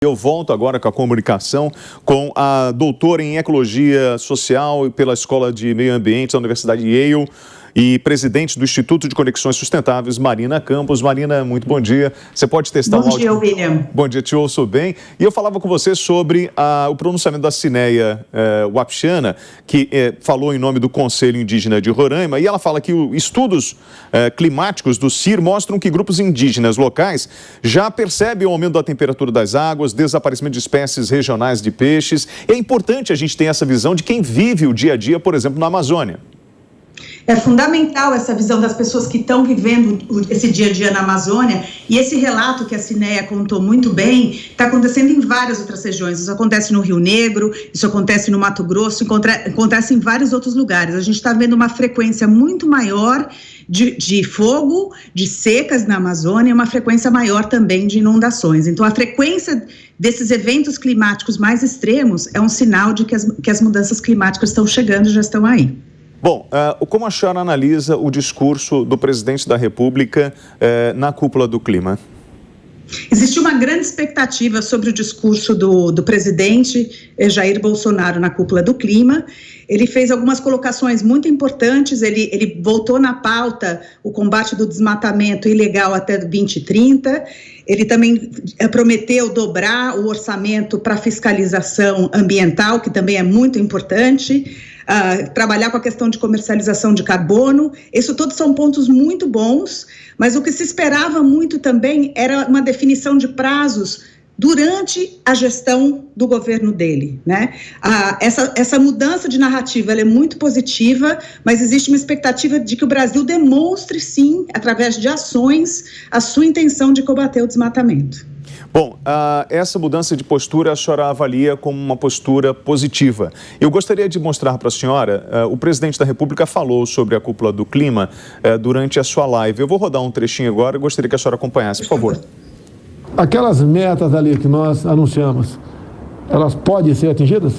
Eu volto agora com a comunicação com a doutora em Ecologia Social pela Escola de Meio Ambiente da Universidade Yale e presidente do Instituto de Conexões Sustentáveis, Marina Campos. Marina, muito bom dia. Você pode testar o áudio? Bom dia, William. Bom dia, te ouço bem. E eu falava com você sobre o pronunciamento da Cineia Wapichana, que falou em nome do Conselho Indígena de Roraima, e ela fala que estudos climáticos do CIR mostram que grupos indígenas locais já percebem o aumento da temperatura das águas, desaparecimento de espécies regionais de peixes. É importante a gente ter essa visão de quem vive o dia a dia, por exemplo, na Amazônia. É fundamental essa visão das pessoas que estão vivendo esse dia a dia na Amazônia, e esse relato que a Cineia contou muito bem está acontecendo em várias outras regiões. Isso acontece no Rio Negro, isso acontece no Mato Grosso, acontece em vários outros lugares. A gente está vendo uma frequência muito maior de fogo, de secas na Amazônia, e uma frequência maior também de inundações. Então, a frequência desses eventos climáticos mais extremos é um sinal de que as mudanças climáticas estão chegando e já estão aí. Bom, como a senhora analisa o discurso do presidente da República na cúpula do clima? Existe uma grande expectativa sobre o discurso do presidente Jair Bolsonaro na cúpula do clima. Ele fez algumas colocações muito importantes, ele voltou na pauta o combate do desmatamento ilegal até 2030, ele também prometeu dobrar o orçamento para fiscalização ambiental, que também é muito importante, trabalhar com a questão de comercialização de carbono. Isso todos são pontos muito bons, mas o que se esperava muito também era uma definição de prazos durante a gestão do governo dele, né? Essa mudança de narrativa ela é muito positiva, mas existe uma expectativa de que o Brasil demonstre, sim, através de ações, a sua intenção de combater o desmatamento. Bom, essa mudança de postura a senhora avalia como uma postura positiva. Eu gostaria de mostrar para a senhora, o presidente da República falou sobre a cúpula do clima durante a sua live. Eu vou rodar um trechinho agora e gostaria que a senhora acompanhasse, por favor. Aquelas metas ali que nós anunciamos, elas podem ser atingidas?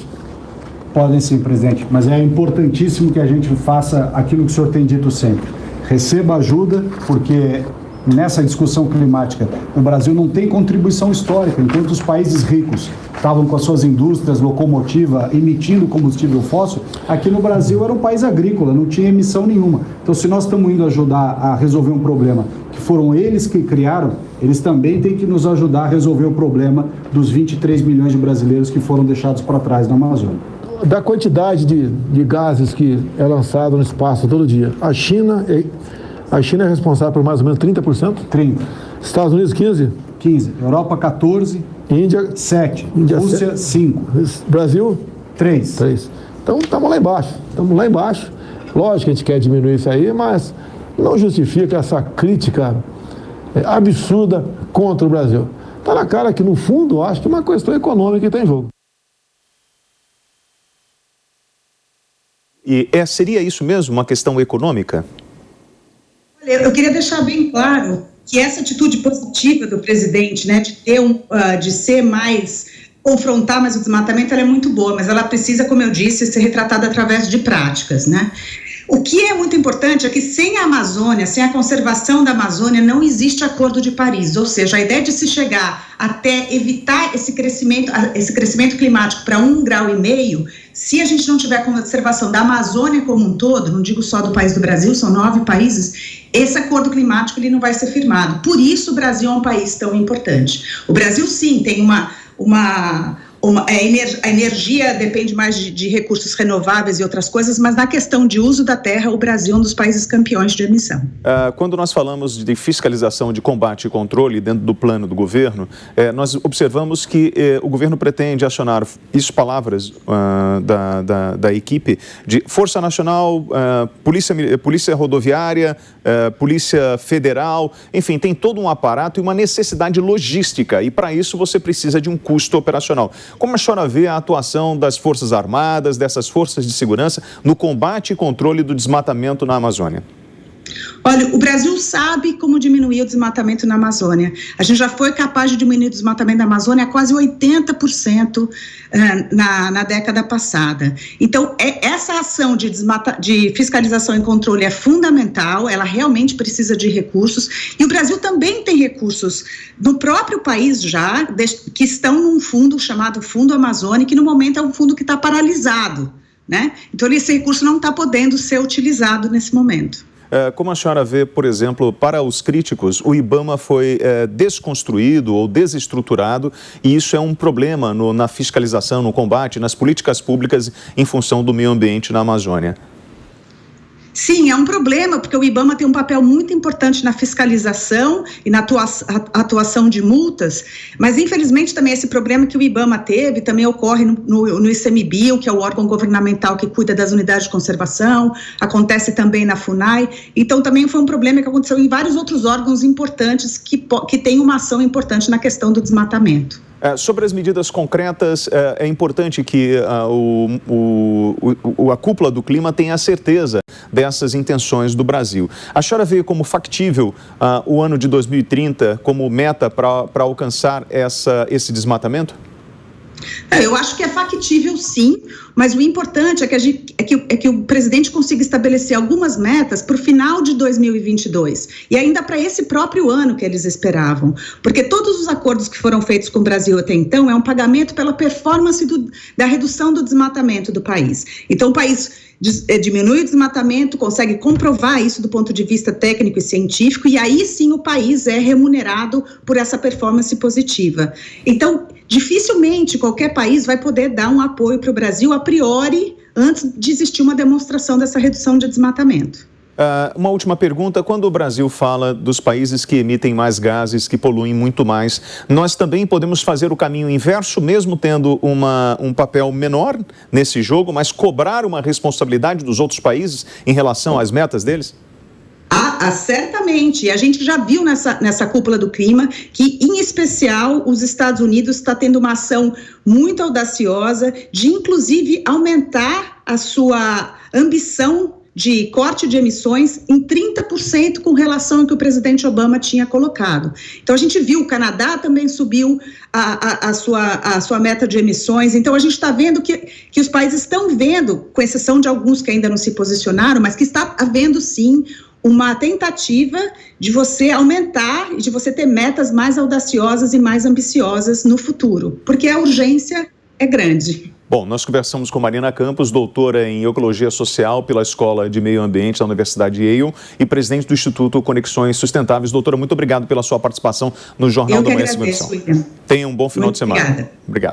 Podem sim, presidente, mas é importantíssimo que a gente faça aquilo que o senhor tem dito sempre. Receba ajuda, porque nessa discussão climática, o Brasil não tem contribuição histórica, enquanto os países ricos estavam com as suas indústrias locomotiva emitindo combustível fóssil, aqui no Brasil era um país agrícola, não tinha emissão nenhuma. Então, se nós estamos indo ajudar a resolver um problema que foram eles que criaram, eles também têm que nos ajudar a resolver o problema dos 23 milhões de brasileiros que foram deixados para trás na Amazônia. Da quantidade de gases que é lançado no espaço todo dia, a China é responsável por mais ou menos 30%? 30%. Estados Unidos, 15%? 15%. Europa, 14%. Índia, 7%. Índia, Rússia, 5%. Brasil? 3%. Então, estamos lá embaixo. Lógico que a gente quer diminuir isso aí, mas não justifica essa crítica absurda contra o Brasil. Está na cara que, no fundo, acho que é uma questão econômica que está em jogo. E seria isso mesmo, uma questão econômica? Eu queria deixar bem claro que essa atitude positiva do presidente, né, de ser mais, confrontar mais o desmatamento, ela é muito boa, mas ela precisa, como eu disse, ser retratada através de práticas, né? O que é muito importante é que sem a Amazônia, sem a conservação da Amazônia, não existe Acordo de Paris, ou seja, a ideia de se chegar até evitar esse crescimento climático para 1,5 graus, se a gente não tiver conservação da Amazônia como um todo, não digo só do país do Brasil, são 9 países, esse acordo climático ele não vai ser firmado. Por isso o Brasil é um país tão importante. O Brasil, sim, tem a energia depende mais de recursos renováveis e outras coisas, mas na questão de uso da terra, o Brasil é um dos países campeões de emissão. Quando nós falamos de fiscalização, de combate e controle dentro do plano do governo, nós observamos que o governo pretende acionar, isso palavras da equipe, de Força Nacional, Polícia Rodoviária, Polícia Federal, enfim, tem todo um aparato e uma necessidade logística, e para isso você precisa de um custo operacional. Como a senhora vê a atuação das Forças Armadas, dessas forças de segurança, no combate e controle do desmatamento na Amazônia? Olha, o Brasil sabe como diminuir o desmatamento na Amazônia. A gente já foi capaz de diminuir o desmatamento na Amazônia a quase 80% na década passada. Então, essa ação de fiscalização e controle é fundamental, ela realmente precisa de recursos, e o Brasil também tem recursos no próprio país já, que estão num fundo chamado Fundo Amazônia, que no momento é um fundo que está paralisado, né? Então, esse recurso não está podendo ser utilizado nesse momento. Como a senhora vê, por exemplo, para os críticos, o IBAMA foi desconstruído ou desestruturado, e isso é um problema na fiscalização, no combate, nas políticas públicas em função do meio ambiente na Amazônia. Sim, é um problema, porque o IBAMA tem um papel muito importante na fiscalização e na atuação de multas, mas infelizmente também esse problema que o IBAMA teve também ocorre no ICMBio, que é o órgão governamental que cuida das unidades de conservação, acontece também na FUNAI, então também foi um problema que aconteceu em vários outros órgãos importantes que têm uma ação importante na questão do desmatamento. Sobre as medidas concretas, é importante que a cúpula do clima tenha a certeza dessas intenções do Brasil. A senhora vê como factível o ano de 2030 como meta para alcançar esse desmatamento? Eu acho que é factível, sim, mas o importante é que o presidente consiga estabelecer algumas metas para o final de 2022 e ainda para esse próprio ano que eles esperavam, porque todos os acordos que foram feitos com o Brasil até então é um pagamento pela performance da redução do desmatamento do país. Então, o país diminui o desmatamento, consegue comprovar isso do ponto de vista técnico e científico, e aí sim o país é remunerado por essa performance positiva. Então, dificilmente qualquer país vai poder dar um apoio para o Brasil a priori antes de existir uma demonstração dessa redução de desmatamento. Uma última pergunta: quando o Brasil fala dos países que emitem mais gases, que poluem muito mais, nós também podemos fazer o caminho inverso, mesmo tendo um papel menor nesse jogo, mas cobrar uma responsabilidade dos outros países em relação às metas deles? Certamente. A gente já viu nessa cúpula do clima que, em especial, os Estados Unidos está tendo uma ação muito audaciosa de, inclusive, aumentar a sua ambição de corte de emissões em 30% com relação ao que o presidente Obama tinha colocado. Então, a gente viu, o Canadá também subiu a sua meta de emissões. Então, a gente está vendo que os países estão vendo, com exceção de alguns que ainda não se posicionaram, mas que está havendo, sim, uma tentativa de você aumentar e de você ter metas mais audaciosas e mais ambiciosas no futuro, porque a urgência é grande. Bom, nós conversamos com Marina Campos, doutora em Ecologia Social pela Escola de Meio Ambiente da Universidade Yale e presidente do Instituto Conexões Sustentáveis. Doutora, muito obrigado pela sua participação no Jornal da Manhã. Eu que agradeço, William. Tenha um bom final de semana. Obrigada. Obrigado.